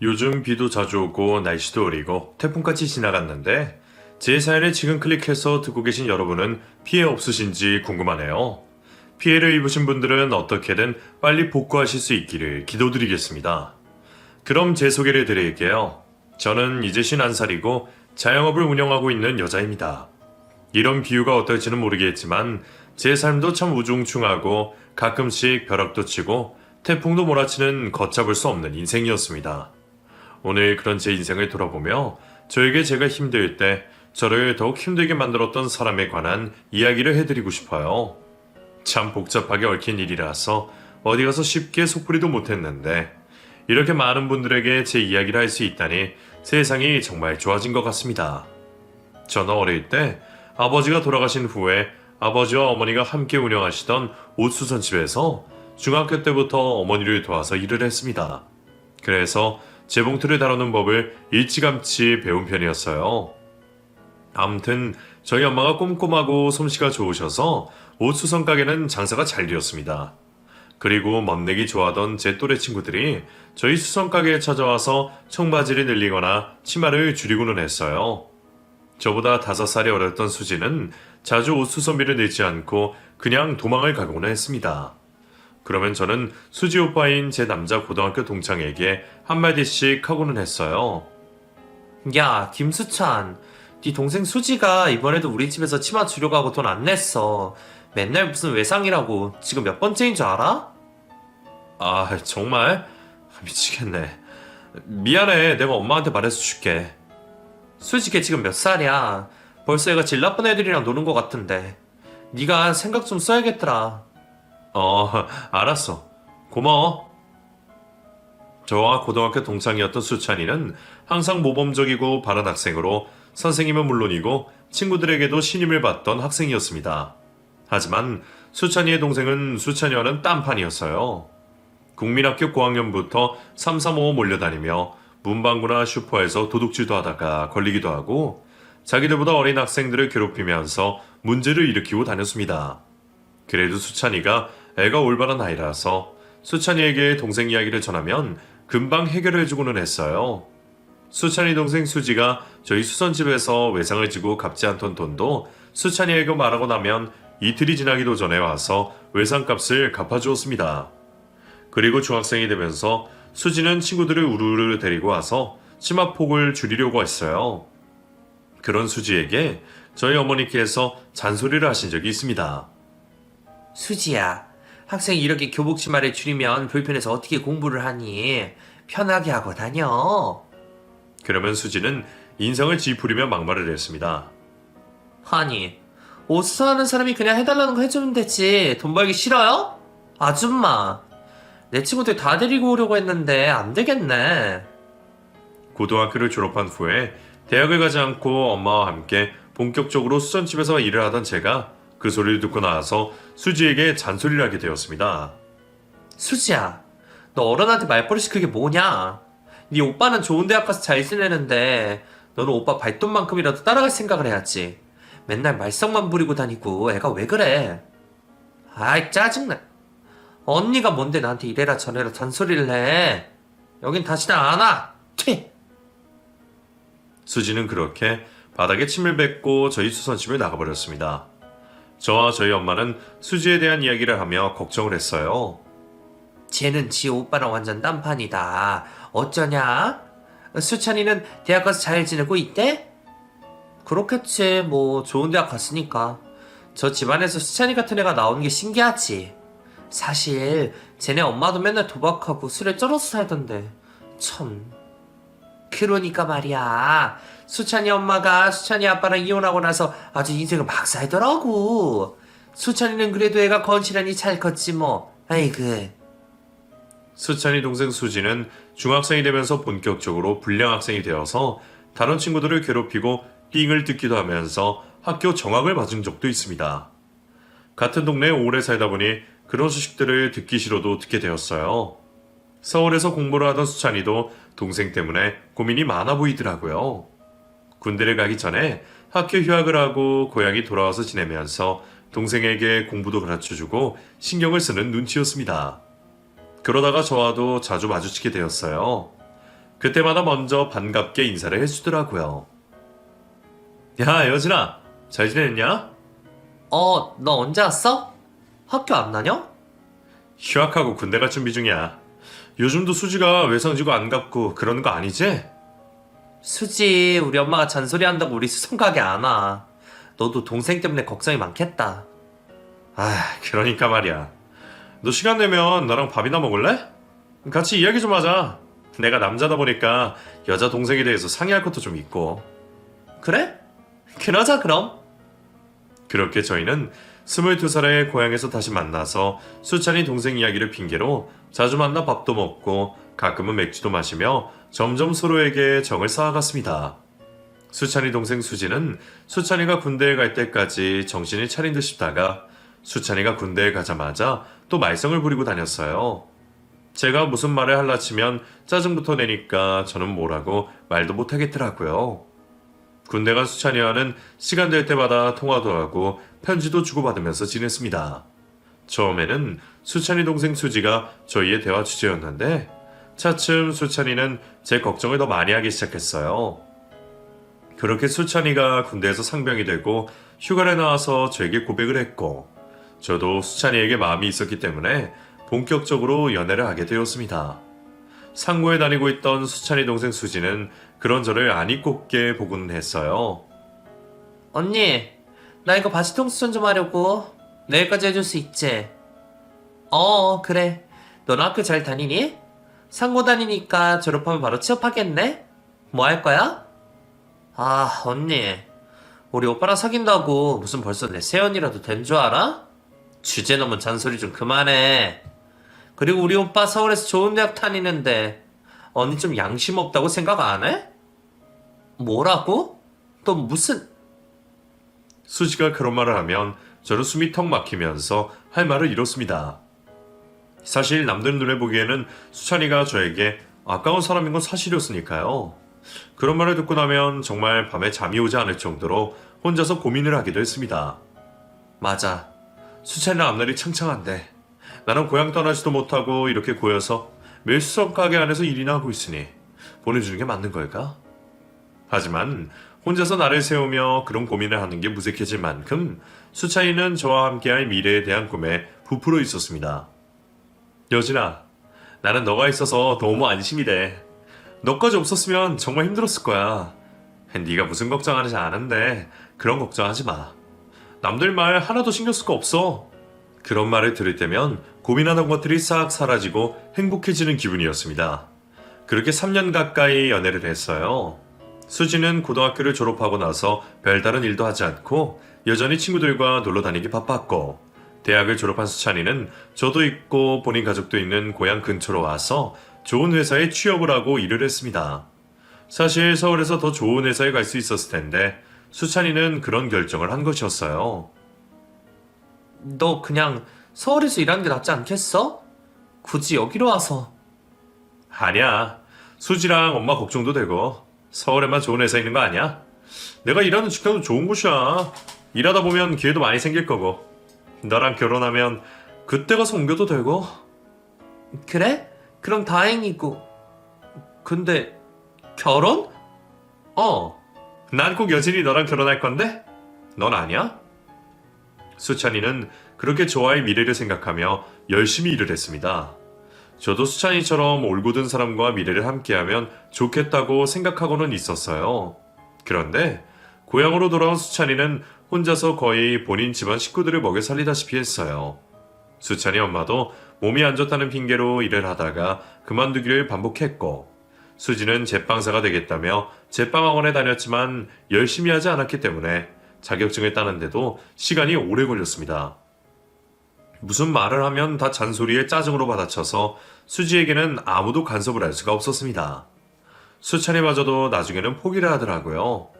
요즘 비도 자주 오고 날씨도 흐리고 태풍까지 지나갔는데 제 사연을 지금 클릭해서 듣고 계신 여러분은 피해 없으신지 궁금하네요. 피해를 입으신 분들은 어떻게든 빨리 복구하실 수 있기를 기도드리겠습니다. 그럼 제 소개를 드릴게요. 저는 이제 51살이고 자영업을 운영하고 있는 여자입니다. 이런 비유가 어떨지는 모르겠지만 제 삶도 참 우중충하고 가끔씩 벼락도 치고 태풍도 몰아치는 걷잡을 수 없는 인생이었습니다. 오늘 그런 제 인생을 돌아보며 저에게 제가 힘들 때 저를 더욱 힘들게 만들었던 사람에 관한 이야기를 해드리고 싶어요. 참 복잡하게 얽힌 일이라서 어디 가서 쉽게 속풀이도 못했는데 이렇게 많은 분들에게 제 이야기를 할 수 있다니 세상이 정말 좋아진 것 같습니다. 저는 어릴 때 아버지가 돌아가신 후에 아버지와 어머니가 함께 운영하시던 옷수선집에서 중학교 때부터 어머니를 도와서 일을 했습니다. 그래서 재봉틀을 다루는 법을 일찌감치 배운 편이었어요. 아무튼 저희 엄마가 꼼꼼하고 솜씨가 좋으셔서 옷수선 가게는 장사가 잘 되었습니다. 그리고 멋내기 좋아하던 제 또래 친구들이 저희 수선 가게에 찾아와서 청바지를 늘리거나 치마를 줄이고는 했어요. 저보다 5살이 어렸던 수지는 자주 옷수선비를 내지 않고 그냥 도망을 가고는 했습니다. 그러면 저는 수지 오빠인 제 남자 고등학교 동창에게 한마디씩 하고는 했어요. 야, 김수찬. 네 동생 수지가 이번에도 우리 집에서 치마 주려고 돈 안 냈어. 맨날 무슨 외상이라고. 지금 몇 번째인 줄 알아? 아, 정말? 미치겠네. 미안해. 내가 엄마한테 말해서 줄게. 수지 걔 지금 몇 살이야? 벌써 얘가 질 나쁜 애들이랑 노는 것 같은데. 네가 생각 좀 써야겠더라. 알았어. 고마워. 저와 고등학교 동창이었던 수찬이는 항상 모범적이고 바른 학생으로 선생님은 물론이고 친구들에게도 신임을 받던 학생이었습니다. 하지만 수찬이의 동생은 수찬이와는 딴판이었어요. 국민학교 고학년부터 3, 3, 5 몰려다니며 문방구나 슈퍼에서 도둑질도 하다가 걸리기도 하고 자기들보다 어린 학생들을 괴롭히면서 문제를 일으키고 다녔습니다. 그래도 수찬이가 애가 올바른 아이라서 수찬이에게 동생 이야기를 전하면 금방 해결해주고는 했어요. 수찬이 동생 수지가 저희 수선집에서 외상을 지고 갚지 않던 돈도 수찬이에게 말하고 나면 이틀이 지나기도 전에 와서 외상값을 갚아주었습니다. 그리고 중학생이 되면서 수지는 친구들을 우르르 데리고 와서 치마폭을 줄이려고 했어요. 그런 수지에게 저희 어머니께서 잔소리를 하신 적이 있습니다. 수지야, 학생이 이렇게 교복 치마를 줄이면 불편해서 어떻게 공부를 하니? 편하게 하고 다녀. 그러면 수지는 인상을 찌푸리며 막말을 했습니다. 아니, 옷 수선하는 사람이 그냥 해달라는 거 해주면 되지. 돈 벌기 싫어요? 아줌마, 내 친구들 다 데리고 오려고 했는데 안 되겠네. 고등학교를 졸업한 후에 대학을 가지 않고 엄마와 함께 본격적으로 수선집에서 일을 하던 제가 그 소리를 듣고 나와서 수지에게 잔소리를 하게 되었습니다. 수지야, 너 어른한테 말버릇이 그게 뭐냐? 네 오빠는 좋은 대학 가서 잘 지내는데 너는 오빠 발돈만큼이라도 따라갈 생각을 해야지. 맨날 말썽만 부리고 다니고 애가 왜 그래? 아이 짜증나. 언니가 뭔데 나한테 이래라 저래라 잔소리를 해. 여긴 다시는 안 와. 튀. 수지는 그렇게 바닥에 침을 뱉고 저희 수선집을 나가버렸습니다. 저와 저희 엄마는 수지에 대한 이야기를 하며 걱정을 했어요. 쟤는 지 오빠랑 완전 딴판이다. 어쩌냐? 수찬이는 대학 가서 잘 지내고 있대? 그렇겠지. 뭐 좋은 대학 갔으니까. 저 집안에서 수찬이 같은 애가 나오는 게 신기하지. 사실 쟤네 엄마도 맨날 도박하고 술에 쩔어서 살던데. 참. 그러니까 말이야. 수찬이 엄마가 수찬이 아빠랑 이혼하고 나서 아주 인생을 막 살더라고. 수찬이는 그래도 애가 건실하니 잘 컸지 뭐. 아이고. 수찬이 동생 수지는 중학생이 되면서 본격적으로 불량 학생이 되어서 다른 친구들을 괴롭히고 띵을 듣기도 하면서 학교 정학을 맞은 적도 있습니다. 같은 동네에 오래 살다 보니 그런 소식들을 듣기 싫어도 듣게 되었어요. 서울에서 공부를 하던 수찬이도 동생 때문에 고민이 많아 보이더라고요. 군대를 가기 전에 학교 휴학을 하고 고향이 돌아와서 지내면서 동생에게 공부도 가르쳐주고 신경을 쓰는 눈치였습니다. 그러다가 저와도 자주 마주치게 되었어요. 그때마다 먼저 반갑게 인사를 해주더라고요. 야, 여진아, 잘 지냈냐? 너 언제 왔어? 학교 안 다녀? 휴학하고 군대 갈 준비 중이야. 요즘도 수지가 외상지고 안 갚고 그러는 거 아니지? 수지, 우리 엄마가 잔소리한다고 우리 수성 가게 안 와. 너도 동생 때문에 걱정이 많겠다. 그러니까 말이야. 너 시간 내면 나랑 밥이나 먹을래? 같이 이야기 좀 하자. 내가 남자다 보니까 여자 동생에 대해서 상의할 것도 좀 있고. 그래? 그러자 그럼. 그렇게 저희는 22살에 고향에서 다시 만나서 수찬이 동생 이야기를 핑계로 자주 만나 밥도 먹고 가끔은 맥주도 마시며 점점 서로에게 정을 쌓아갔습니다. 수찬이 동생 수지는 수찬이가 군대에 갈 때까지 정신이 차린 듯 싶다가 수찬이가 군대에 가자마자 또 말썽을 부리고 다녔어요. 제가 무슨 말을 할라 치면 짜증부터 내니까 저는 뭐라고 말도 못하겠더라고요. 군대 간 수찬이와는 시간 될 때마다 통화도 하고 편지도 주고받으면서 지냈습니다. 처음에는 수찬이 동생 수지가 저희의 대화 주제였는데 차츰 수찬이는 제 걱정을 더 많이 하기 시작했어요. 그렇게 수찬이가 군대에서 상병이 되고 휴가를 나와서 저에게 고백을 했고 저도 수찬이에게 마음이 있었기 때문에 본격적으로 연애를 하게 되었습니다. 상고에 다니고 있던 수찬이 동생 수지는 그런 저를 아니 꼽게 보고는 했어요. 언니, 나 이거 바지 통수전 좀 하려고. 내일까지 해줄 수 있지? 그래. 너는 학교 잘 다니니? 상고 다니니까 졸업하면 바로 취업하겠네? 뭐 할 거야? 언니. 우리 오빠랑 사귄다고 무슨 벌써 내 새언니라도 된 줄 알아? 주제 넘은 잔소리 좀 그만해. 그리고 우리 오빠 서울에서 좋은 대학 다니는데 언니 좀 양심 없다고 생각 안 해? 뭐라고? 또 무슨... 수지가 그런 말을 하면 저는 숨이 턱 막히면서 할 말을 잃었습니다. 사실 남들 눈에 보기에는 수찬이가 저에게 아까운 사람인 건 사실이었으니까요. 그런 말을 듣고 나면 정말 밤에 잠이 오지 않을 정도로 혼자서 고민을 하기도 했습니다. 맞아. 수찬이는 앞날이 창창한데 나는 고향 떠나지도 못하고 이렇게 고여서 매일 수석 가게 안에서 일이나 하고 있으니 보내주는 게 맞는 걸까? 하지만 혼자서 나를 세우며 그런 고민을 하는 게 무색해질 만큼 수찬이는 저와 함께할 미래에 대한 꿈에 부풀어 있었습니다. 여진아, 나는 너가 있어서 너무 안심이 돼. 너까지 없었으면 정말 힘들었을 거야. 네가 무슨 걱정하는지 아는데 그런 걱정하지 마. 남들 말 하나도 신경 쓸 거 없어. 그런 말을 들을 때면 고민하던 것들이 싹 사라지고 행복해지는 기분이었습니다. 그렇게 3년 가까이 연애를 했어요. 수지는 고등학교를 졸업하고 나서 별다른 일도 하지 않고 여전히 친구들과 놀러 다니기 바빴고 대학을 졸업한 수찬이는 저도 있고 본인 가족도 있는 고향 근처로 와서 좋은 회사에 취업을 하고 일을 했습니다. 사실 서울에서 더 좋은 회사에 갈 수 있었을 텐데 수찬이는 그런 결정을 한 것이었어요. 너 그냥 서울에서 일하는 게 낫지 않겠어? 굳이 여기로 와서. 아니야. 수지랑 엄마 걱정도 되고 서울에만 좋은 회사 있는 거 아니야? 내가 일하는 직장도 좋은 곳이야. 일하다 보면 기회도 많이 생길 거고 너랑 결혼하면 그때 가서 옮겨도 되고. 그래? 그럼 다행이고. 근데 결혼? 난 꼭 여진이 너랑 결혼할 건데? 넌 아니야? 수찬이는 그렇게 저와의 미래를 생각하며 열심히 일을 했습니다. 저도 수찬이처럼 올곧은 사람과 미래를 함께하면 좋겠다고 생각하고는 있었어요. 그런데 고향으로 돌아온 수찬이는 혼자서 거의 본인 집안 식구들을 먹여 살리다시피 했어요. 수찬이 엄마도 몸이 안 좋다는 핑계로 일을 하다가 그만두기를 반복했고 수지는 제빵사가 되겠다며 제빵학원에 다녔지만 열심히 하지 않았기 때문에 자격증을 따는데도 시간이 오래 걸렸습니다. 무슨 말을 하면 다 잔소리에 짜증으로 받아쳐서 수지에게는 아무도 간섭을 할 수가 없었습니다. 수찬이마저도 나중에는 포기를 하더라고요.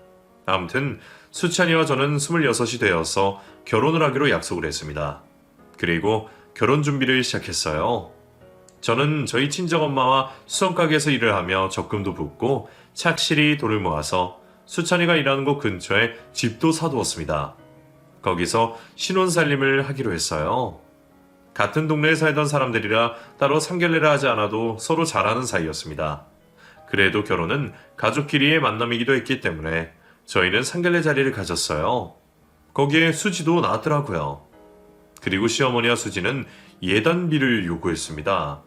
아무튼 수찬이와 저는 26이 되어서 결혼을 하기로 약속을 했습니다. 그리고 결혼 준비를 시작했어요. 저는 저희 친정엄마와 수성가게에서 일을 하며 적금도 붓고 착실히 돈을 모아서 수찬이가 일하는 곳 근처에 집도 사두었습니다. 거기서 신혼살림을 하기로 했어요. 같은 동네에 살던 사람들이라 따로 상견례를 하지 않아도 서로 잘 아는 사이였습니다. 그래도 결혼은 가족끼리의 만남이기도 했기 때문에 저희는 상견례 자리를 가졌어요. 거기에 수지도 나왔더라고요. 그리고 시어머니와 수지는 예단비를 요구했습니다.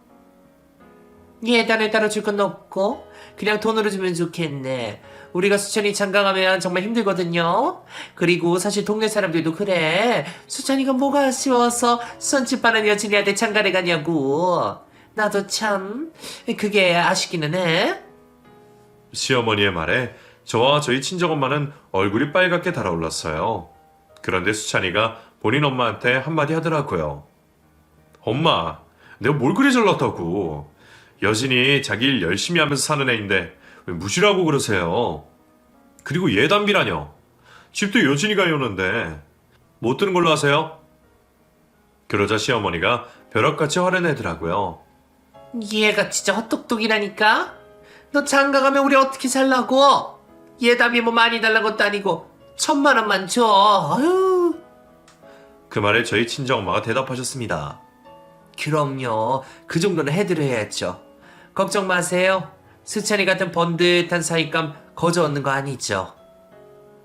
예단을 따로 줄 건 없고 그냥 돈으로 주면 좋겠네. 우리가 수천이 장가가면 정말 힘들거든요. 그리고 사실 동네 사람들도 그래. 수천이가 뭐가 아쉬워서 수천집 빠는 여진이한테 장가를 가냐고. 나도 참 그게 아쉽기는 해. 시어머니의 말에 저와 저희 친정엄마는 얼굴이 빨갛게 달아올랐어요. 그런데 수찬이가 본인 엄마한테 한마디 하더라고요. 엄마, 내가 뭘 그리 잘났다고. 여진이 자기 일 열심히 하면서 사는 애인데 왜 무시라고 그러세요. 그리고 예단비라뇨. 집도 여진이가 해오는데 못 들은 걸로 하세요. 그러자 시어머니가 벼락같이 화를 내더라고요. 얘가 진짜 헛똑똑이라니까? 너 장가 가면 우리 어떻게 살라고? 예담이 뭐 많이 달라는 것도 아니고 1,000만 원만 줘. 아유. 그 말에 저희 친정엄마가 대답하셨습니다. 그럼요. 그 정도는 해드려야죠. 걱정 마세요. 수찬이 같은 번듯한 사윗감 거저 얻는 거 아니죠.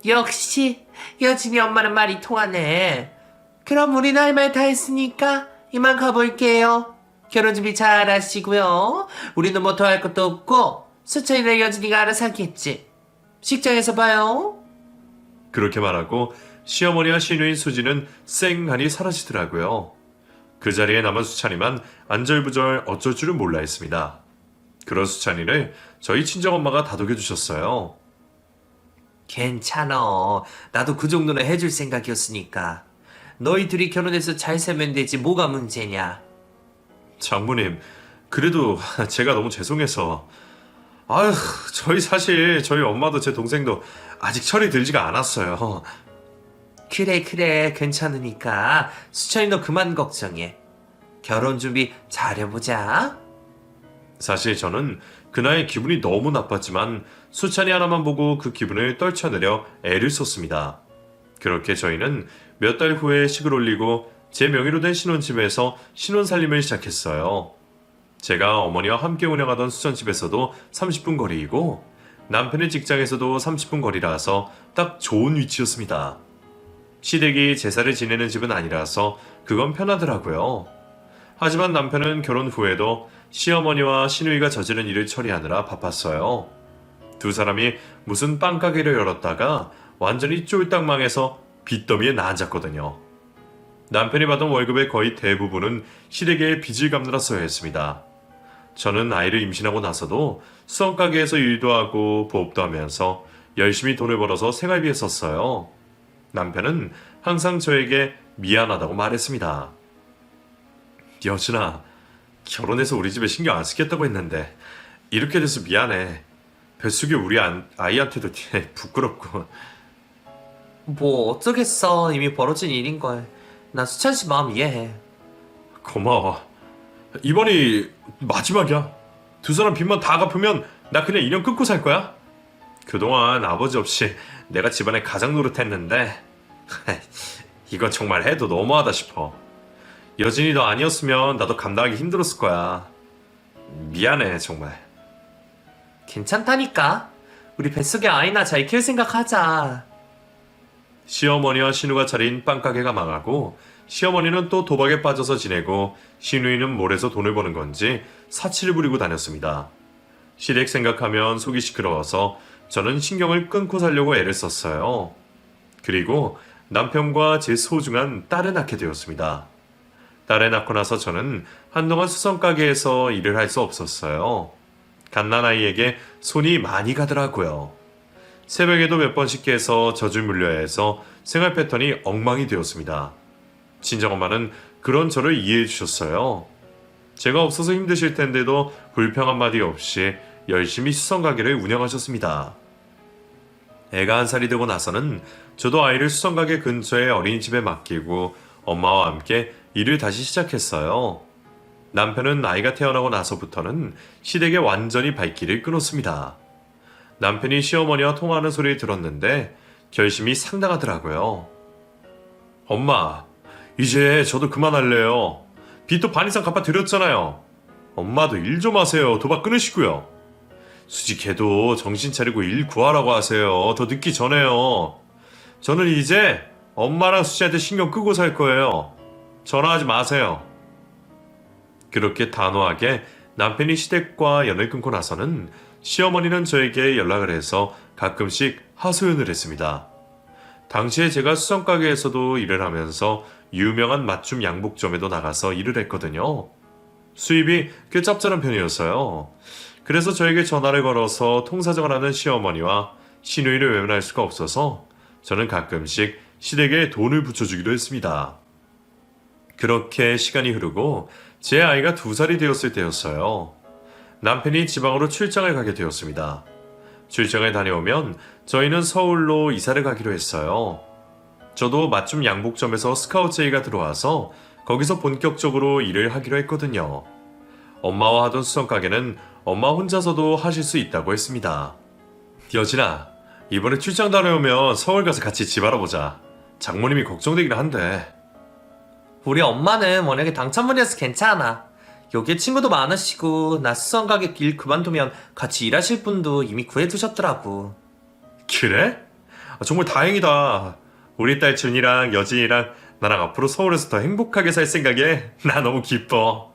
역시 여진이 엄마는 말이 통하네. 그럼 우리는 할 말 다 했으니까 이만 가볼게요. 결혼 준비 잘 하시고요. 우리는 뭐 더 할 것도 없고 수찬이랑 여진이가 알아서 하겠지. 식장에서 봐요. 그렇게 말하고 시어머니와 시누인 수지는 쌩하니 사라지더라고요. 그 자리에 남은 수찬이만 안절부절 어쩔 줄을 몰라 했습니다. 그런 수찬이를 저희 친정엄마가 다독여 주셨어요. 괜찮어. 나도 그 정도는 해줄 생각이었으니까. 너희 둘이 결혼해서 잘 살면 되지 뭐가 문제냐. 장모님, 그래도 제가 너무 죄송해서. 아휴, 저희 엄마도 제 동생도 아직 철이 들지가 않았어요. 그래 괜찮으니까 수천이 너 그만 걱정해. 결혼 준비 잘해보자. 사실 저는 그날 기분이 너무 나빴지만 수찬이 하나만 보고 그 기분을 떨쳐내려 애를 썼습니다. 그렇게 저희는 몇 달 후에 식을 올리고 제 명의로 된 신혼집에서 신혼살림을 시작했어요. 제가 어머니와 함께 운영하던 수천집에서도 30분 거리이고 남편의 직장에서도 30분 거리라서 딱 좋은 위치였습니다. 시댁이 제사를 지내는 집은 아니라서 그건 편하더라고요. 하지만 남편은 결혼 후에도 시어머니와 시누이가 저지른 일을 처리하느라 바빴어요. 두 사람이 무슨 빵가게를 열었다가 완전히 쫄딱 망해서 빚더미에 나앉았거든요. 남편이 받은 월급의 거의 대부분은 시댁에 빚을 갚느라 써야 했습니다. 저는 아이를 임신하고 나서도 수성가게에서 일도 하고 부업도 하면서 열심히 돈을 벌어서 생활비에 썼어요. 남편은 항상 저에게 미안하다고 말했습니다. 여진아, 결혼해서 우리 집에 신경 안 쓰겠다고 했는데 이렇게 돼서 미안해. 뱃속에 우리 아이한테도 부끄럽고. 뭐 어쩌겠어. 이미 벌어진 일인걸. 나 수찬씨 마음 이해해. 고마워. 이번이 마지막이야. 두 사람 빚만 다 갚으면 나 그냥 인연 끊고 살 거야. 그동안 아버지 없이 내가 집안에 가장 노릇했는데 이건 정말 해도 너무하다 싶어. 여진이 너 아니었으면 나도 감당하기 힘들었을 거야. 미안해 정말. 괜찮다니까. 우리 뱃속에 아이나 잘 키울 생각하자. 시어머니와 신우가 차린 빵가게가 망하고 시어머니는 또 도박에 빠져서 지내고 신우이는 몰에서 돈을 버는 건지 사치를 부리고 다녔습니다. 시댁 생각하면 속이 시끄러워서 저는 신경을 끊고 살려고 애를 썼어요. 그리고 남편과 제 소중한 딸을 낳게 되었습니다. 딸을 낳고 나서 저는 한동안 수성가게에서 일을 할 수 없었어요. 갓난아이에게 손이 많이 가더라고요. 새벽에도 몇 번씩 깨서 젖을 물려야 해서 생활 패턴이 엉망이 되었습니다. 친정엄마는 그런 저를 이해해 주셨어요. 제가 없어서 힘드실 텐데도 불평 한마디 없이 열심히 수성가게를 운영하셨습니다. 애가 1살이 되고 나서는 저도 아이를 수성가게 근처의 어린이집에 맡기고 엄마와 함께 일을 다시 시작했어요. 남편은 아이가 태어나고 나서부터는 시댁에 완전히 발길을 끊었습니다. 남편이 시어머니와 통화하는 소리를 들었는데 결심이 상당하더라고요. 엄마, 이제 저도 그만할래요. 빚도 반 이상 갚아드렸잖아요. 엄마도 일 좀 하세요. 도박 끊으시고요. 수지 걔도 정신 차리고 일 구하라고 하세요. 더 늦기 전에요. 저는 이제 엄마랑 수지한테 신경 끄고 살 거예요. 전화하지 마세요. 그렇게 단호하게 남편이 시댁과 연을 끊고 나서는 시어머니는 저에게 연락을 해서 가끔씩 하소연을 했습니다. 당시에 제가 수성가게에서도 일을 하면서 유명한 맞춤 양복점에도 나가서 일을 했거든요. 수입이 꽤 짭짤한 편이었어요. 그래서 저에게 전화를 걸어서 통사정을 하는 시어머니와 시누이를 외면할 수가 없어서 저는 가끔씩 시댁에 돈을 붙여주기도 했습니다. 그렇게 시간이 흐르고 제 아이가 2살이 되었을 때였어요. 남편이 지방으로 출장을 가게 되었습니다. 출장을 다녀오면 저희는 서울로 이사를 가기로 했어요. 저도 맞춤 양복점에서 스카우트 제의가 들어와서 거기서 본격적으로 일을 하기로 했거든요. 엄마와 하던 수성가게는 엄마 혼자서도 하실 수 있다고 했습니다. 여진아, 이번에 출장 다녀오면 서울 가서 같이 집 알아보자. 장모님이 걱정되긴 한데. 우리 엄마는 워낙에 당찬물이라서 괜찮아. 여기에 친구도 많으시고 나 수성가게 일 그만두면 같이 일하실 분도 이미 구해두셨더라고. 그래? 정말 다행이다. 우리 딸 준이랑 여진이랑 나랑 앞으로 서울에서 더 행복하게 살 생각에 나 너무 기뻐.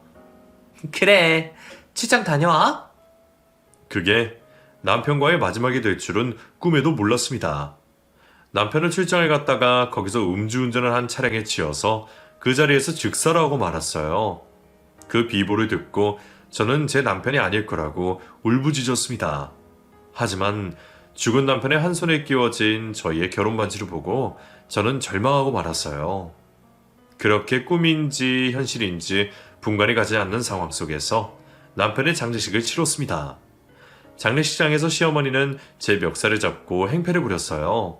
그래, 출장 다녀와. 그게 남편과의 마지막이 될 줄은 꿈에도 몰랐습니다. 남편은 출장을 갔다가 거기서 음주운전을 한 차량에 치여서 그 자리에서 즉사라고 말았어요. 그 비보를 듣고 저는 제 남편이 아닐 거라고 울부짖었습니다. 하지만 죽은 남편의 한 손에 끼워진 저희의 결혼 반지를 보고 저는 절망하고 말았어요. 그렇게 꿈인지 현실인지 분간이 가지 않는 상황 속에서 남편의 장례식을 치렀습니다. 장례식장에서 시어머니는 제 멱살을 잡고 행패를 부렸어요.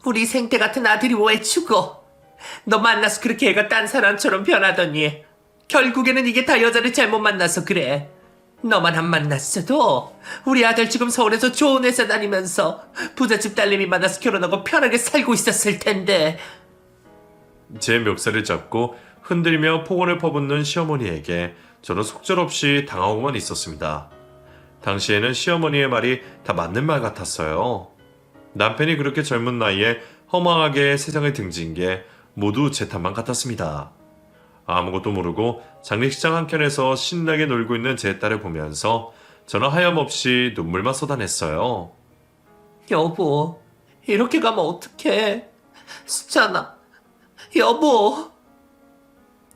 우리 생태 같은 아들이 왜 죽어? 너 만나서 그렇게 애가 딴 사람처럼 변하더니 결국에는 이게 다 여자를 잘못 만나서 그래. 너만 안 만났어도 우리 아들 지금 서울에서 좋은 회사 다니면서 부잣집 딸내미 만나서 결혼하고 편하게 살고 있었을 텐데. 제 멱살을 잡고 흔들며 폭언을 퍼붓는 시어머니에게 저는 속절없이 당하고만 있었습니다. 당시에는 시어머니의 말이 다 맞는 말 같았어요. 남편이 그렇게 젊은 나이에 허망하게 세상을 등진 게 모두 제 탓만 같았습니다. 아무것도 모르고 장례식장 한켠에서 신나게 놀고 있는 제 딸을 보면서 저는 하염없이 눈물만 쏟아냈어요. 여보, 이렇게 가면 어떡해? 수찬아, 여보.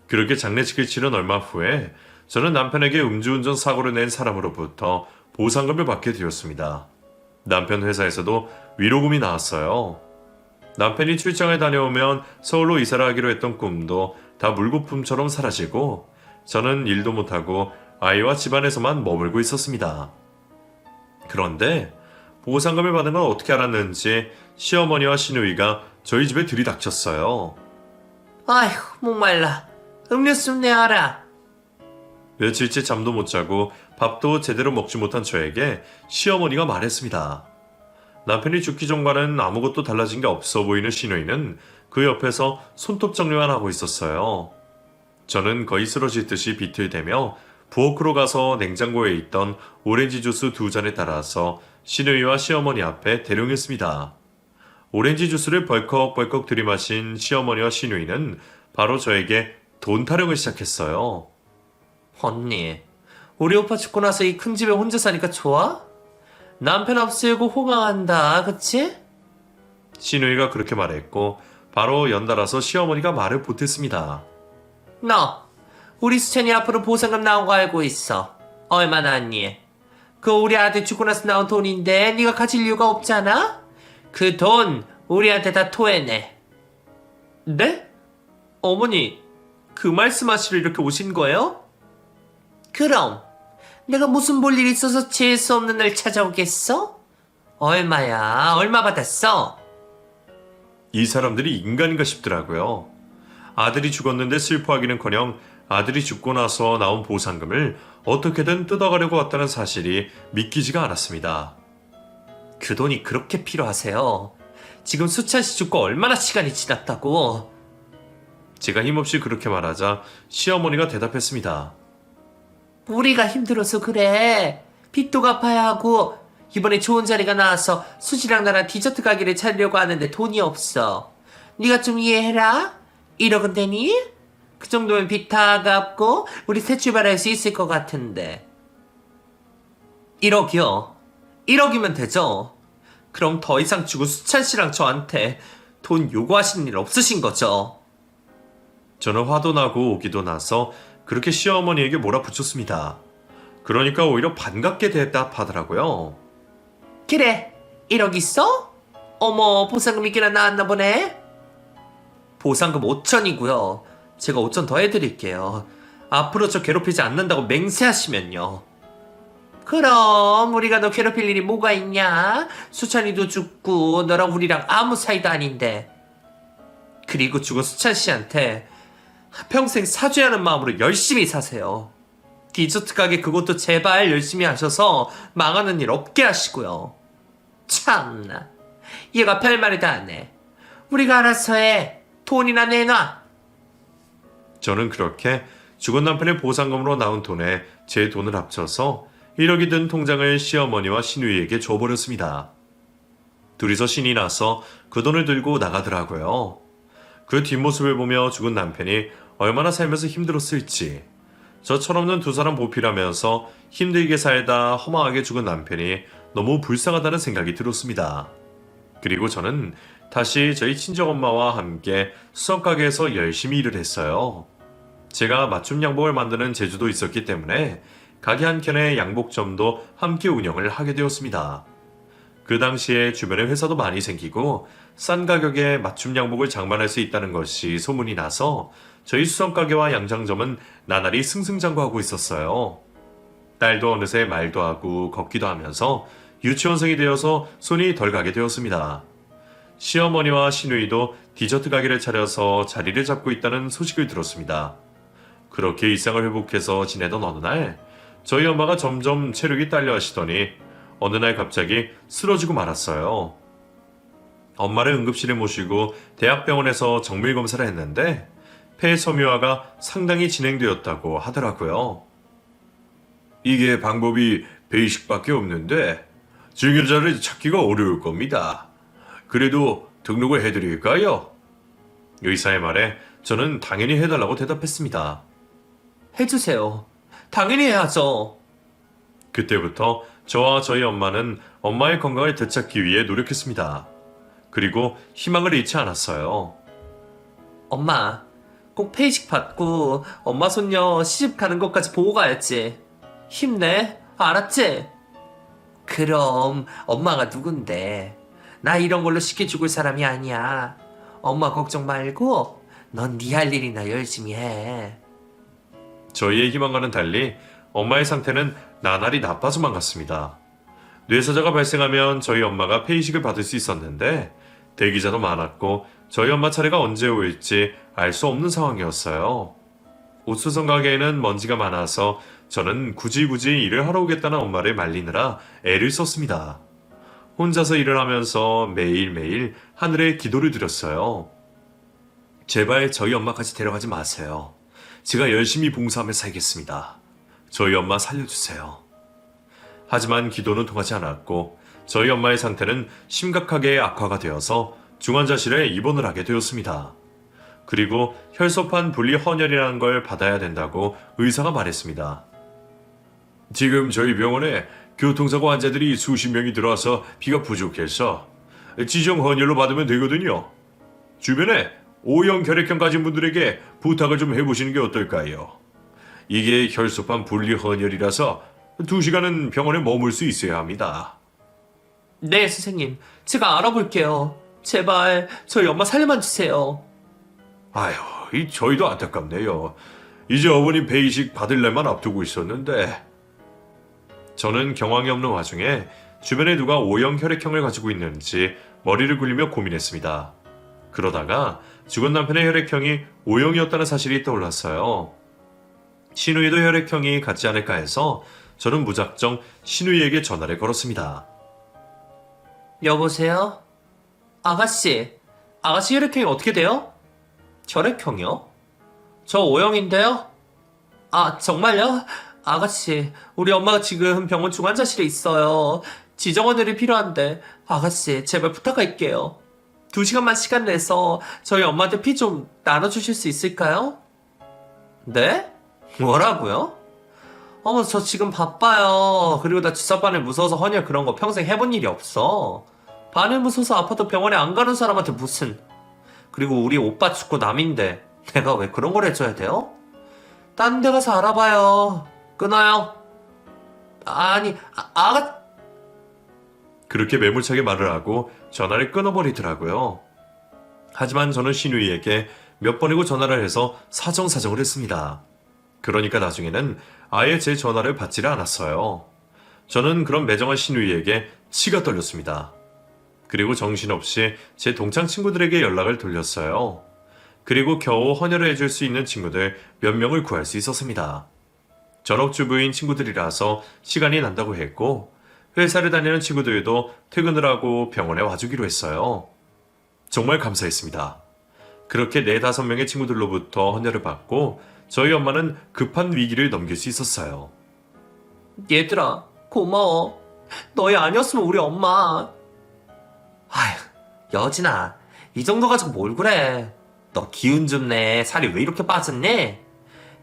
그렇게 장례식을 치른 얼마 후에 저는 남편에게 음주운전 사고를 낸 사람으로부터 보상금을 받게 되었습니다. 남편 회사에서도 위로금이 나왔어요. 남편이 출장을 다녀오면 서울로 이사를 하기로 했던 꿈도 다 물거품처럼 사라지고 저는 일도 못하고 아이와 집안에서만 머물고 있었습니다. 그런데 보상금을 받은 건 어떻게 알았는지 시어머니와 시누이가 저희 집에 들이닥쳤어요. 아휴, 목말라. 음료수 좀 내와라. 며칠째 잠도 못 자고 밥도 제대로 먹지 못한 저에게 시어머니가 말했습니다. 남편이 죽기 전과는 아무것도 달라진 게 없어 보이는 시누이는 그 옆에서 손톱 정리만 하고 있었어요. 저는 거의 쓰러질 듯이 비틀대며 부엌으로 가서 냉장고에 있던 오렌지 주스 2잔에 따라서 시누이와 시어머니 앞에 대령했습니다. 오렌지 주스를 벌컥벌컥 들이마신 시어머니와 시누이는 바로 저에게 돈 타령을 시작했어요. 언니, 우리 오빠 죽고 나서 이 큰 집에 혼자 사니까 좋아? 남편 없애고 호강한다, 그치? 시누이가 그렇게 말했고 바로 연달아서 시어머니가 말을 보탰습니다. 너, 우리 수찬이 앞으로 보상금 나온 거 알고 있어. 얼마 나왔니? 그 우리 아들 죽고 나서 나온 돈인데 네가 가질 이유가 없잖아? 그 돈 우리한테 다 토해내. 네? 어머니, 그 말씀하시러 이렇게 오신 거예요? 그럼 내가 무슨 볼 일 있어서 재수 없는 날 찾아오겠어? 얼마야? 얼마 받았어? 이 사람들이 인간인가 싶더라고요. 아들이 죽었는데 슬퍼하기는커녕 아들이 죽고 나서 나온 보상금을 어떻게든 뜯어가려고 왔다는 사실이 믿기지가 않았습니다. 그 돈이 그렇게 필요하세요? 지금 수찬 씨 죽고 얼마나 시간이 지났다고? 제가 힘없이 그렇게 말하자 시어머니가 대답했습니다. 우리가 힘들어서 그래. 빚도 갚아야 하고 이번에 좋은 자리가 나와서 수지랑 나랑 디저트 가게를 차리려고 하는데 돈이 없어. 네가 좀 이해해라. 1억은 되니? 그 정도면 빚 다 갚고 우리 새 출발할 수 있을 것 같은데. 1억이요? 1억이면 되죠? 그럼 더 이상 주고 수찬 씨랑 저한테 돈 요구하시는 일 없으신 거죠? 저는 화도 나고 오기도 나서 그렇게 시어머니에게 몰아붙였습니다. 그러니까 오히려 반갑게 대답하더라고요. 그래, 1억 있어? 어머, 보상금 있기나 나왔나 보네? 보상금 5천이고요. 제가 5천 더 해드릴게요. 앞으로 저 괴롭히지 않는다고 맹세하시면요. 그럼 우리가 너 괴롭힐 일이 뭐가 있냐? 수찬이도 죽고 너랑 우리랑 아무 사이도 아닌데. 그리고 죽은 수찬 씨한테 평생 사죄하는 마음으로 열심히 사세요. 디저트 가게 그것도 제발 열심히 하셔서 망하는 일 없게 하시고요. 참나, 얘가 별말을 다 하네. 우리가 알아서 해. 돈이나 내놔. 저는 그렇게 죽은 남편의 보상금으로 나온 돈에 제 돈을 합쳐서 1억이 든 통장을 시어머니와 신우이에게 줘버렸습니다. 둘이서 신이 나서 그 돈을 들고 나가더라고요. 그 뒷모습을 보며 죽은 남편이 얼마나 살면서 힘들었을지, 저 철없는 두 사람 보필하면서 힘들게 살다 허망하게 죽은 남편이 너무 불쌍하다는 생각이 들었습니다. 그리고 저는 다시 저희 친정엄마와 함께 수성가게에서 열심히 일을 했어요. 제가 맞춤 양복을 만드는 재주도 있었기 때문에 가게 한켠에 양복점도 함께 운영을 하게 되었습니다. 그 당시에 주변에 회사도 많이 생기고 싼 가격에 맞춤 양복을 장만할 수 있다는 것이 소문이 나서 저희 수성가게와 양장점은 나날이 승승장구하고 있었어요. 딸도 어느새 말도 하고 걷기도 하면서 유치원생이 되어서 손이 덜 가게 되었습니다. 시어머니와 시누이도 디저트 가게를 차려서 자리를 잡고 있다는 소식을 들었습니다. 그렇게 일상을 회복해서 지내던 어느 날 저희 엄마가 점점 체력이 딸려 하시더니 어느 날 갑자기 쓰러지고 말았어요. 엄마를 응급실에 모시고 대학병원에서 정밀 검사를 했는데 폐 섬유화가 상당히 진행되었다고 하더라고요. 이게 방법이 베이식밖에 없는데 증여자를 찾기가 어려울 겁니다. 그래도 등록을 해드릴까요? 의사의 말에 저는 당연히 해달라고 대답했습니다. 해주세요. 당연히 해야죠. 그때부터 저와 저희 엄마는 엄마의 건강을 되찾기 위해 노력했습니다. 그리고 희망을 잃지 않았어요. 엄마, 꼭 폐이식 받고 엄마 손녀 시집 가는 것까지 보고 가야지. 힘내, 알았지? 그럼 엄마가 누군데? 나 이런 걸로 쉽게 죽을 사람이 아니야. 엄마 걱정 말고 넌 네 할 일이나 열심히 해. 저희의 희망과는 달리 엄마의 상태는 나날이 나빠져만 갔습니다. 뇌사자가 발생하면 저희 엄마가 폐이식을 받을 수 있었는데 대기자도 많았고 저희 엄마 차례가 언제 올지 알 수 없는 상황이었어요. 옥수성 가게에는 먼지가 많아서 저는 굳이 일을 하러 오겠다는 엄마를 말리느라 애를 썼습니다. 혼자서 일을 하면서 매일매일 하늘에 기도를 드렸어요. 제발 저희 엄마까지 데려가지 마세요. 제가 열심히 봉사하며 살겠습니다. 저희 엄마 살려주세요. 하지만 기도는 통하지 않았고 저희 엄마의 상태는 심각하게 악화가 되어서 중환자실에 입원을 하게 되었습니다. 그리고 혈소판 분리 헌혈이라는 걸 받아야 된다고 의사가 말했습니다. 지금 저희 병원에 교통사고 환자들이 수십 명이 들어와서 피가 부족해서 지정 헌혈로 받으면 되거든요. 주변에 O형 혈액형 가진 분들에게 부탁을 좀 해보시는 게 어떨까요? 이게 혈소판 분리 헌혈이라서 2시간은 병원에 머물 수 있어야 합니다. 네, 선생님. 제가 알아볼게요. 제발 저희 엄마 살려만 주세요. 아휴, 저희도 안타깝네요. 이제 어머니 폐이식 받을 날만 앞두고 있었는데. 저는 경황이 없는 와중에 주변에 누가 O형 혈액형을 가지고 있는지 머리를 굴리며 고민했습니다. 그러다가 죽은 남편의 혈액형이 O형이었다는 사실이 떠올랐어요. 신우이도 혈액형이 같지 않을까 해서 저는 무작정 신우이에게 전화를 걸었습니다. 여보세요? 아가씨 혈액형이 어떻게 돼요? 혈액형이요? 저 O형인데요? 아, 정말요? 아가씨, 우리 엄마가 지금 병원 중환자실에 있어요. 지정원들이 필요한데, 아가씨, 제발 부탁할게요. 2시간만 시간 내서 저희 엄마한테 피 좀 나눠주실 수 있을까요? 네? 뭐라고요? 어머, 저 지금 바빠요. 그리고 나 주사 바늘 무서워서 헌혈 그런 거 평생 해본 일이 없어. 바늘 무서워서 아파도 병원에 안 가는 사람한테 무슨. 그리고 우리 오빠 죽고 남인데 내가 왜 그런 걸 해줘야 돼요? 딴 데 가서 알아봐요. 끊어요. 아니, 아가... 그렇게 매몰차게 말을 하고 전화를 끊어버리더라고요. 하지만 저는 신우이에게 몇 번이고 전화를 해서 사정사정을 했습니다. 그러니까 나중에는 아예 제 전화를 받지를 않았어요. 저는 그런 매정한 신우이에게 치가 떨렸습니다. 그리고 정신없이 제 동창 친구들에게 연락을 돌렸어요. 그리고 겨우 헌혈을 해줄 수 있는 친구들 몇 명을 구할 수 있었습니다. 전업주부인 친구들이라서 시간이 난다고 했고 회사를 다니는 친구들도 퇴근을 하고 병원에 와주기로 했어요. 정말 감사했습니다. 그렇게 4-5명의 친구들로부터 헌혈을 받고 저희 엄마는 급한 위기를 넘길 수 있었어요. 얘들아, 고마워. 너희 아니었으면 우리 엄마. 아휴, 여진아, 이 정도 가지고 뭘 그래. 너 기운 좀 내. 살이 왜 이렇게 빠졌니?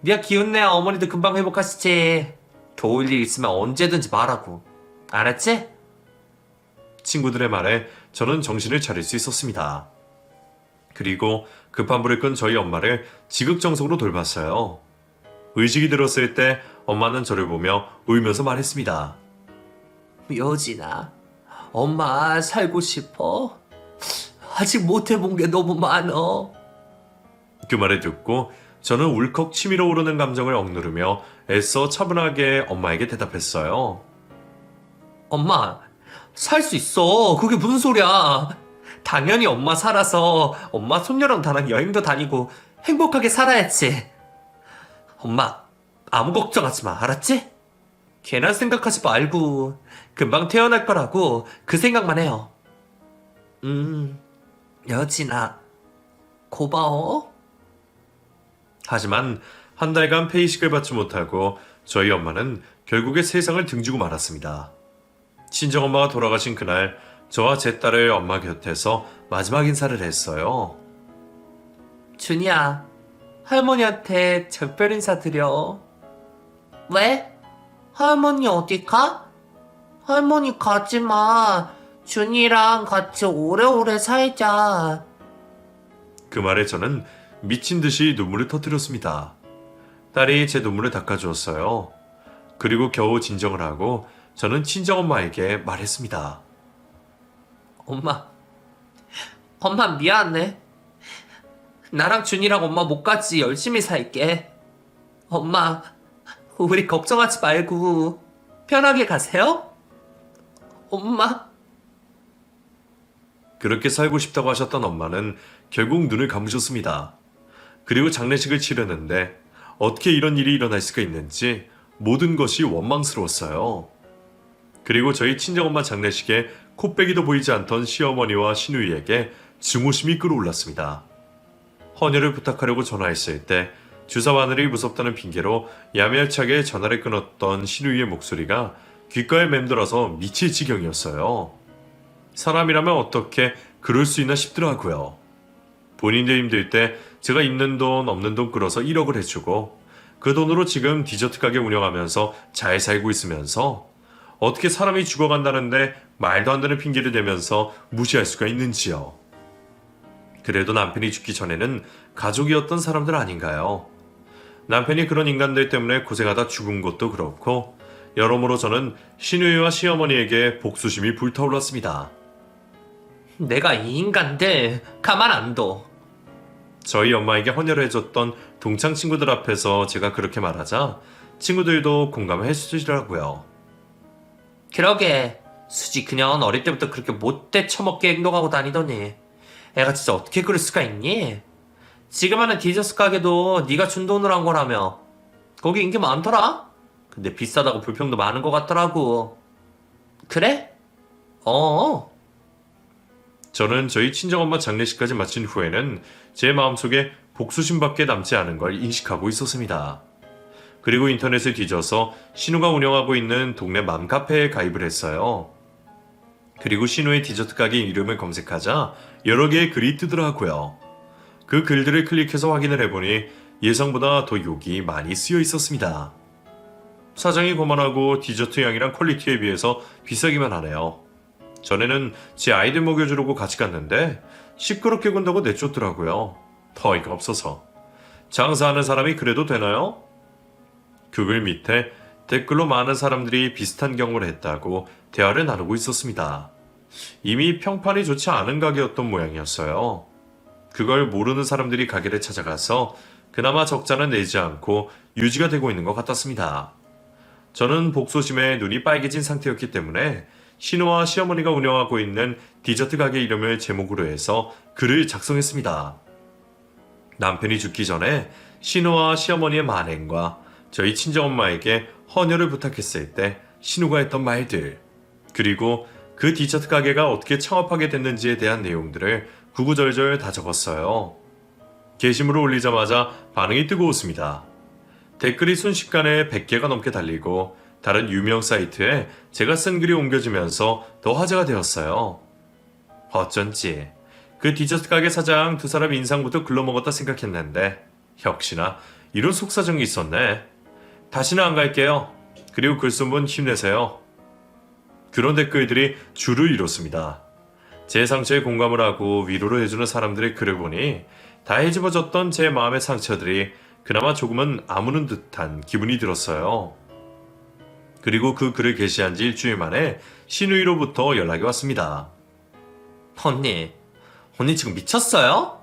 네가 기운 내야 어머니도 금방 회복하시지. 도울 일 있으면 언제든지 말하고. 알았지? 친구들의 말에 저는 정신을 차릴 수 있었습니다. 그리고 급한 불을 끈 저희 엄마를 지극정성으로 돌봤어요. 의식이 들었을 때 엄마는 저를 보며 울면서 말했습니다. 여진아, 엄마 살고 싶어? 아직 못 해본 게 너무 많어. 그 말을 듣고 저는 울컥 치밀어 오르는 감정을 억누르며 애써 차분하게 엄마에게 대답했어요. 엄마, 살 수 있어. 그게 무슨 소리야. 당연히 엄마 살아서 엄마 손녀랑 나랑 여행도 다니고 행복하게 살아야지. 엄마, 아무 걱정하지 마. 알았지? 괜한 생각하지 말고 금방 태어날 거라고 그 생각만 해요. 여진아, 고마워. 하지만 한 달간 페이식을 받지 못하고 저희 엄마는 결국에 세상을 등지고 말았습니다. 친정엄마가 돌아가신 그날 저와 제 딸을 엄마 곁에서 마지막 인사를 했어요. 준이야, 할머니한테 작별 인사 드려. 왜? 할머니 어디 가? 할머니 가지 마. 준이랑 같이 오래오래 살자. 그 말에 저는 미친 듯이 눈물을 터뜨렸습니다. 딸이 제 눈물을 닦아주었어요. 그리고 겨우 진정을 하고 저는 친정엄마에게 말했습니다. 엄마 미안해. 나랑 준이랑 엄마 못 같이 열심히 살게. 엄마, 우리 걱정하지 말고 편하게 가세요. 엄마. 그렇게 살고 싶다고 하셨던 엄마는 결국 눈을 감으셨습니다. 그리고 장례식을 치르는데 어떻게 이런 일이 일어날 수가 있는지 모든 것이 원망스러웠어요. 그리고 저희 친정엄마 장례식에 코빼기도 보이지 않던 시어머니와 시누이에게 증오심이 끌어올랐습니다. 헌혈을 부탁하려고 전화했을 때 주사 바늘이 무섭다는 핑계로 야멸차게 전화를 끊었던 시누이의 목소리가 귓가에 맴돌아서 미칠 지경이었어요. 사람이라면 어떻게 그럴 수 있나 싶더라고요. 본인들 힘들 때 제가 있는 돈 없는 돈 끌어서 1억을 해주고 그 돈으로 지금 디저트 가게 운영하면서 잘 살고 있으면서 어떻게 사람이 죽어간다는데 말도 안 되는 핑계를 대면서 무시할 수가 있는지요. 그래도 남편이 죽기 전에는 가족이었던 사람들 아닌가요? 남편이 그런 인간들 때문에 고생하다 죽은 것도 그렇고 여러모로 저는 시누이와 시어머니에게 복수심이 불타올랐습니다. 내가 이 인간들 가만 안 둬. 저희 엄마에게 헌혈을 해줬던 동창 친구들 앞에서 제가 그렇게 말하자 친구들도 공감을 해주시더라고요. 그러게, 수지 그년 어릴 때부터 그렇게 못돼 처먹게 행동하고 다니더니 애가 진짜 어떻게 그럴 수가 있니? 지금 하는 디저트 가게도 네가 준 돈으로 한 거라며. 거기 인기 많더라? 근데 비싸다고 불평도 많은 것 같더라고. 그래? 저는 저희 친정엄마 장례식까지 마친 후에는 제 마음속에 복수심밖에 남지 않은 걸 인식하고 있었습니다. 그리고 인터넷을 뒤져서 신우가 운영하고 있는 동네 맘카페에 가입을 했어요. 그리고 신우의 디저트 가게 이름을 검색하자 여러 개의 글이 뜨더라고요. 그 글들을 클릭해서 확인을 해보니 예상보다 더 욕이 많이 쓰여 있었습니다. 사장이 거만하고 디저트 양이랑 퀄리티에 비해서 비싸기만 하네요. 전에는 제 아이들 먹여주려고 같이 갔는데 시끄럽게 군다고 내쫓더라고요. 어이가 없어서. 장사하는 사람이 그래도 되나요? 그 글 밑에 댓글로 많은 사람들이 비슷한 경험을 했다고 대화를 나누고 있었습니다. 이미 평판이 좋지 않은 가게였던 모양이었어요. 그걸 모르는 사람들이 가게를 찾아가서 그나마 적자는 내지 않고 유지가 되고 있는 것 같았습니다. 저는 복소심에 눈이 빨개진 상태였기 때문에 신우와 시어머니가 운영하고 있는 디저트 가게 이름을 제목으로 해서 글을 작성했습니다. 남편이 죽기 전에 신우와 시어머니의 만행과 저희 친정엄마에게 헌혈을 부탁했을 때 신우가 했던 말들, 그리고 그 디저트 가게가 어떻게 창업하게 됐는지에 대한 내용들을 구구절절 다 적었어요. 게시물을 올리자마자 반응이 뜨거웠습니다. 댓글이 순식간에 100개가 넘게 달리고 다른 유명 사이트에 제가 쓴 글이 옮겨지면서 더 화제가 되었어요. 어쩐지 그 디저트 가게 사장 두 사람 인상부터 글러먹었다 생각했는데 역시나 이런 속사정이 있었네. 다시는 안 갈게요. 그리고 글 쓴 분 힘내세요. 그런 댓글들이 줄을 이뤘습니다. 제 상처에 공감을 하고 위로를 해주는 사람들의 글을 보니 다 헤집어졌던 제 마음의 상처들이 그나마 조금은 아무는 듯한 기분이 들었어요. 그리고 그 글을 게시한 지 일주일 만에 신우이로부터 연락이 왔습니다. 언니 지금 미쳤어요?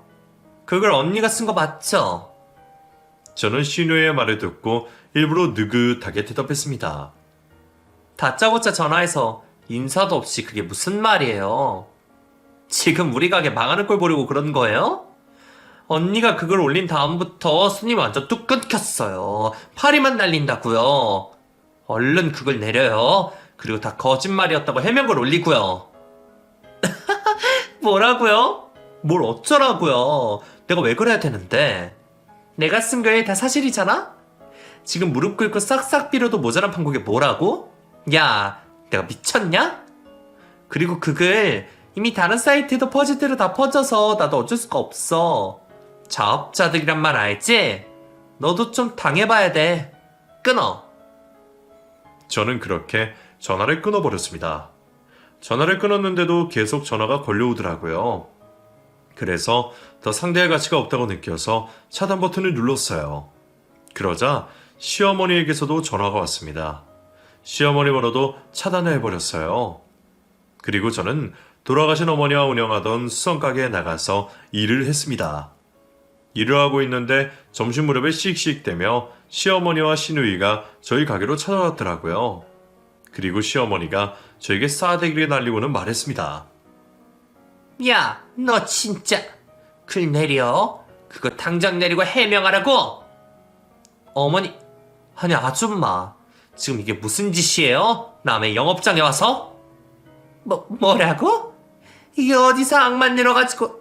그걸 언니가 쓴 거 맞죠? 저는 신우의 말을 듣고 일부러 느긋하게 대답했습니다. 다짜고짜 전화해서 인사도 없이 그게 무슨 말이에요? 지금 우리 가게 망하는 꼴 보려고 그런 거예요? 언니가 그걸 올린 다음부터 손님 완전 뚝 끊겼어요. 파리만 날린다고요. 얼른 그걸 내려요. 그리고 다 거짓말이었다고 해명글 올리고요. 뭐라고요? 뭘 어쩌라고요? 내가 왜 그래야 되는데? 내가 쓴 글 다 사실이잖아? 지금 무릎 꿇고 싹싹 빌어도 모자란 판국에 뭐라고? 야, 내가 미쳤냐? 그리고 그 글 이미 다른 사이트에도 퍼질 대로 다 퍼져서 나도 어쩔 수가 없어. 자업자득이란 말 알지? 너도 좀 당해봐야 돼. 끊어. 저는 그렇게 전화를 끊어버렸습니다. 전화를 끊었는데도 계속 전화가 걸려오더라고요. 그래서 더 상대할 가치가 없다고 느껴서 차단 버튼을 눌렀어요. 그러자 시어머니에게서도 전화가 왔습니다. 시어머니 번호도 차단을 해버렸어요. 그리고 저는 돌아가신 어머니와 운영하던 수성가게에 나가서 일을 했습니다. 일을 하고 있는데 점심 무렵에 씩씩대며 시어머니와 시누이가 저희 가게로 찾아왔더라고요. 그리고 시어머니가 저에게 싸대기를 날리고는 말했습니다. 야, 너 진짜 글 내려. 그거 당장 내리고 해명하라고. 어머니, 아니 아줌마, 지금 이게 무슨 짓이에요? 남의 영업장에 와서? 뭐라고? 이게 어디서 악만 늘어가지고.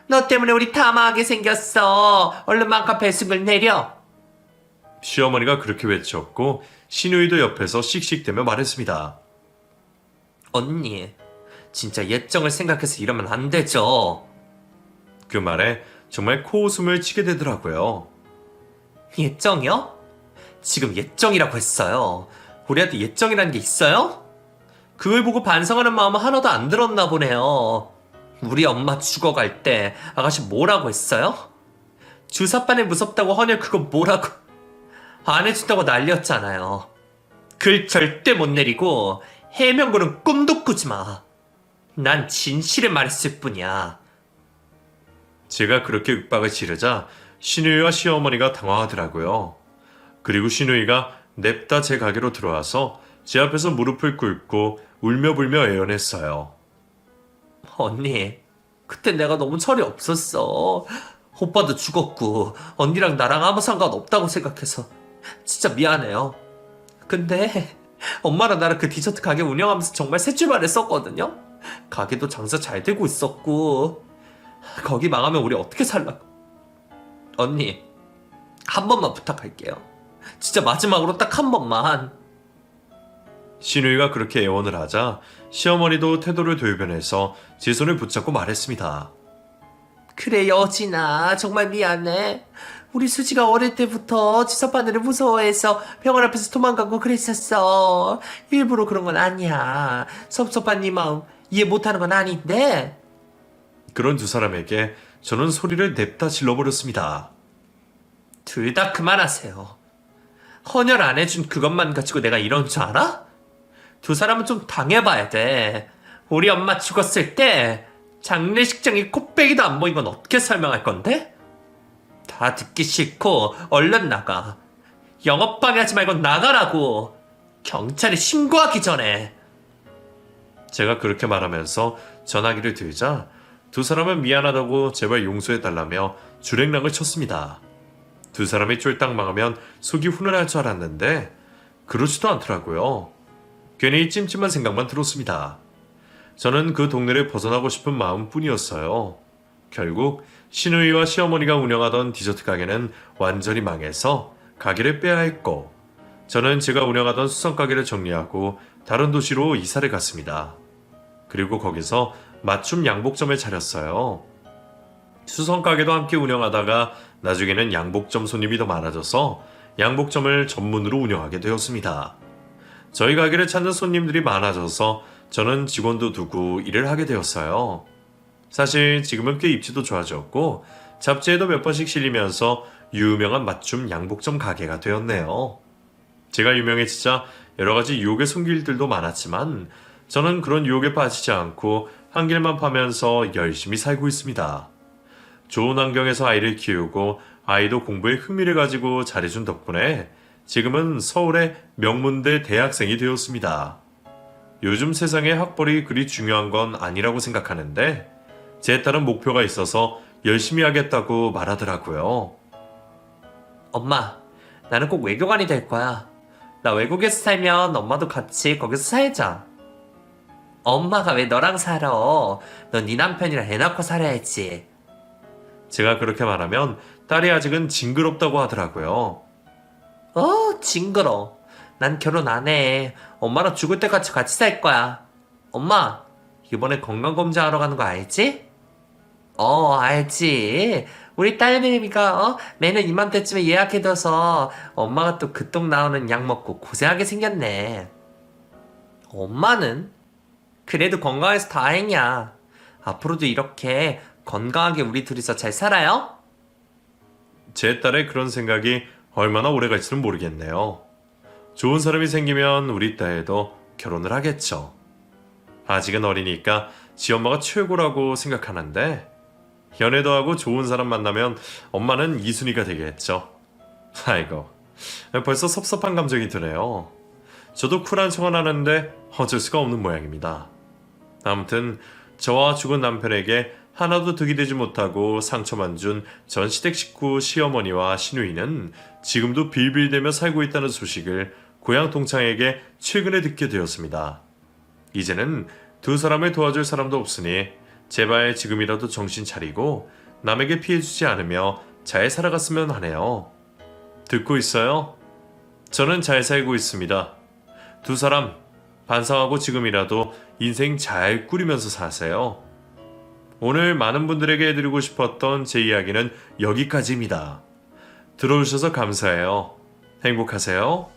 너 때문에 우리 다 망하게 생겼어. 얼른 맘카페에 쓴 글 내려. 시어머니가 그렇게 외쳤고 시누이도 옆에서 씩씩대며 말했습니다. 언니, 진짜 예정을 생각해서 이러면 안 되죠. 그 말에 정말 코웃음을 치게 되더라고요. 예정이요? 지금 예정이라고 했어요. 우리한테 예정이라는 게 있어요? 그걸 보고 반성하는 마음은 하나도 안 들었나 보네요. 우리 엄마 죽어갈 때 아가씨 뭐라고 했어요? 주사바네 무섭다고 헌혈 그거 뭐라고 안 해준다고 난리였잖아요. 글 절대 못 내리고 해명글은 꿈도 꾸지 마. 난 진실을 말했을 뿐이야. 제가 그렇게 윽박을 지르자 시누이와 시어머니가 당황하더라고요. 그리고 시누이가 냅다 제 가게로 들어와서 제 앞에서 무릎을 꿇고 울며불며 애원했어요. 언니, 그때 내가 너무 철이 없었어. 오빠도 죽었고 언니랑 나랑 아무 상관없다고 생각해서 진짜 미안해요. 근데 엄마랑 나랑 그 디저트 가게 운영하면서 정말 새 출발했었거든요. 가게도 장사 잘 되고 있었고 거기 망하면 우리 어떻게 살라고. 언니, 한 번만 부탁할게요. 진짜 마지막으로 딱 한 번만. 신우이가 그렇게 애원을 하자 시어머니도 태도를 돌변해서 제 손을 붙잡고 말했습니다. 그래 여진아 정말 미안해. 우리 수지가 어릴 때부터 지섭하늘을 무서워해서 병원 앞에서 도망가고 그랬었어. 일부러 그런 건 아니야. 섭섭한 네 마음 이해 못하는 건 아닌데. 그런 두 사람에게 저는 소리를 냅다 질러버렸습니다. 둘 다 그만하세요. 헌혈 안 해준 그것만 가지고 내가 이런 줄 알아? 두 사람은 좀 당해봐야 돼. 우리 엄마 죽었을 때 장례식장에 코빼기도 안 보인 건 어떻게 설명할 건데? 다 듣기 싫고 얼른 나가. 영업방해하지 말고 나가라고. 경찰에 신고하기 전에. 제가 그렇게 말하면서 전화기를 들자 두 사람은 미안하다고 제발 용서해달라며 주랭랑을 쳤습니다. 두 사람이 쫄딱 망하면 속이 훈훈할 줄 알았는데 그렇지도 않더라고요. 괜히 찜찜한 생각만 들었습니다. 저는 그 동네를 벗어나고 싶은 마음뿐이었어요. 결국 시누이와 시어머니가 운영하던 디저트 가게는 완전히 망해서 가게를 빼야 했고 저는 제가 운영하던 수성 가게를 정리하고 다른 도시로 이사를 갔습니다. 그리고 거기서 맞춤 양복점을 차렸어요. 수성 가게도 함께 운영하다가 나중에는 양복점 손님이 더 많아져서 양복점을 전문으로 운영하게 되었습니다. 저희 가게를 찾는 손님들이 많아져서 저는 직원도 두고 일을 하게 되었어요. 사실 지금은 꽤 입지도 좋아졌고 잡지에도 몇 번씩 실리면서 유명한 맞춤 양복점 가게가 되었네요. 제가 유명해지자 여러 가지 유혹의 손길들도 많았지만 저는 그런 유혹에 빠지지 않고 한 길만 파면서 열심히 살고 있습니다. 좋은 환경에서 아이를 키우고 아이도 공부에 흥미를 가지고 잘해준 덕분에 지금은 서울의 명문대 대학생이 되었습니다. 요즘 세상에 학벌이 그리 중요한 건 아니라고 생각하는데 제 딸은 목표가 있어서 열심히 하겠다고 말하더라고요. 엄마, 나는 꼭 외교관이 될 거야. 나 외국에서 살면 엄마도 같이 거기서 살자. 엄마가 왜 너랑 살아? 넌 네 남편이랑 애 낳고 살아야지. 제가 그렇게 말하면 딸이 아직은 징그럽다고 하더라고요. 징그러. 난 결혼 안 해. 엄마랑 죽을 때까지 같이 살 거야. 엄마, 이번에 건강검진하러 가는 거 알지? 알지. 우리 딸내미가 매년 이맘때쯤에 예약해둬서 엄마가 또 그 똥 나오는 약 먹고 고생하게 생겼네. 엄마는? 그래도 건강해서 다행이야. 앞으로도 이렇게 건강하게 우리 둘이서 잘 살아요? 제 딸의 그런 생각이 얼마나 오래 갈지는 모르겠네요. 좋은 사람이 생기면 우리 딸도 결혼을 하겠죠. 아직은 어리니까 지 엄마가 최고라고 생각하는데 연애도 하고 좋은 사람 만나면 엄마는 이순이가 되겠죠. 아이고, 벌써 섭섭한 감정이 드네요. 저도 쿨한 척은 하는데 어쩔 수가 없는 모양입니다. 아무튼 저와 죽은 남편에게 하나도 득이 되지 못하고 상처만 준 전 시댁 식구 시어머니와 시누이는 지금도 빌빌대며 살고 있다는 소식을 고향 동창에게 최근에 듣게 되었습니다. 이제는 두 사람을 도와줄 사람도 없으니 제발 지금이라도 정신 차리고 남에게 피해주지 않으며 잘 살아갔으면 하네요. 듣고 있어요? 저는 잘 살고 있습니다. 두 사람 반성하고 지금이라도 인생 잘 꾸리면서 사세요. 오늘 많은 분들에게 해드리고 싶었던 제 이야기는 여기까지입니다. 들어주셔서 감사해요. 행복하세요.